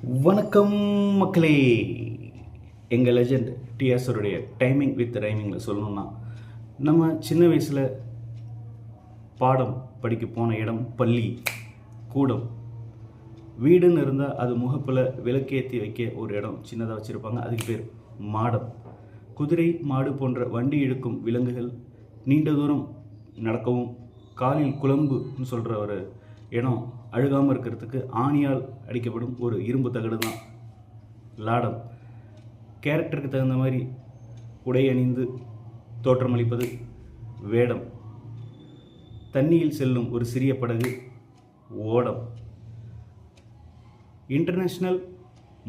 வணக்கம் மக்களே. எங்கள் லெஜண்ட் டிஎஸ்ஆருடைய டைமிங் வித் ரைமிங்கில் சொல்லணும்னா, நம்ம சின்ன வயசில் பாடம் படிக்க போன இடம் பள்ளி, கூடம். வீடுன்னு இருந்தால் அது முகப்பில் விளக்கேற்றி வைக்க ஒரு இடம் சின்னதாக வச்சுருப்பாங்க, அதுக்கு பேர் மாடம். குதிரை, மாடு போன்ற வண்டி இழுக்கும் விலங்குகள் நீண்ட தூரம் நடக்கவும் காலில் குழம்புன்னு சொல்கிற ஒரு இடம் அழுகாமல் இருக்கிறதுக்கு ஆணியால் அடிக்கப்படும் ஒரு இரும்பு தகடு தான் லாடம். கேரக்டருக்கு தகுந்த மாதிரி உடை அணிந்து தோற்றமளிப்பது வேடம். தண்ணியில் செல்லும் ஒரு சிறிய படகு ஓடம். இன்டர்நேஷ்னல்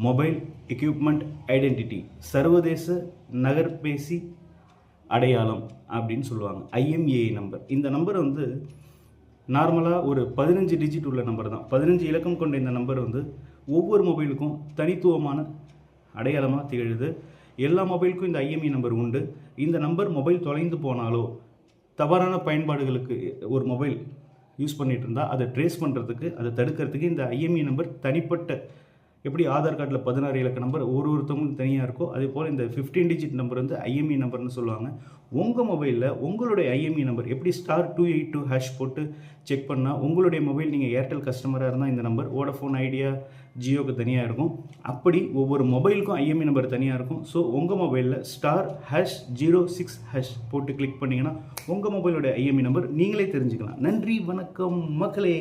மொபைல் எக்யூப்மெண்ட் ஐடென்டிட்டி, சர்வதேச நகர்பேசி அடையாளம் அப்படின்னு சொல்லுவாங்க, IMEI நம்பர். இந்த நம்பர் நார்மலாக ஒரு 15 டிஜிட் உள்ள நம்பர் தான். 15 இலக்கம் கொண்ட இந்த நம்பர் ஒவ்வொரு மொபைலுக்கும் தனித்துவமான அடையாளமாக திகழுது. எல்லா மொபைலுக்கும் இந்த IMEI நம்பர் உண்டு. இந்த நம்பர் மொபைல் தொலைந்து போனாலோ, தவறான பயன்பாடுகளுக்கு ஒரு மொபைல் யூஸ் பண்ணிகிட்டு இருந்தால் அதை ட்ரேஸ் பண்ணுறதுக்கு, அதை தடுக்கிறதுக்கு இந்த IMEI நம்பர் தனிப்பட்ட, எப்படி ஆதார் கார்டில் 16 இலக்க நம்பர் ஒருத்தவங்களுக்கு தனியாக இருக்கோ, அதே போல் இந்த 15 டிஜிட் நம்பர் IMEI நம்பர்னு சொல்லுவாங்க. உங்கள் மொபைலில் உங்களுடைய IMEI நம்பர் எப்படி *282# போட்டு செக் பண்ணால், உங்களுடைய மொபைல் நீங்கள் ஏர்டெல் கஸ்டமராக இருந்தால் இந்த நம்பர், வோடஃபோன், ஐடியா, ஜியோக்கு தனியாக இருக்கும். அப்படி ஒவ்வொரு மொபைலுக்கும் IMEI நம்பர் தனியாக இருக்கும். ஸோ உங்கள் மொபைலில் *06# போட்டு கிளிக் பண்ணிங்கன்னா உங்கள் மொபைலோட IMEI நம்பர் நீங்களே தெரிஞ்சுக்கலாம். நன்றி, வணக்கம் மக்களே.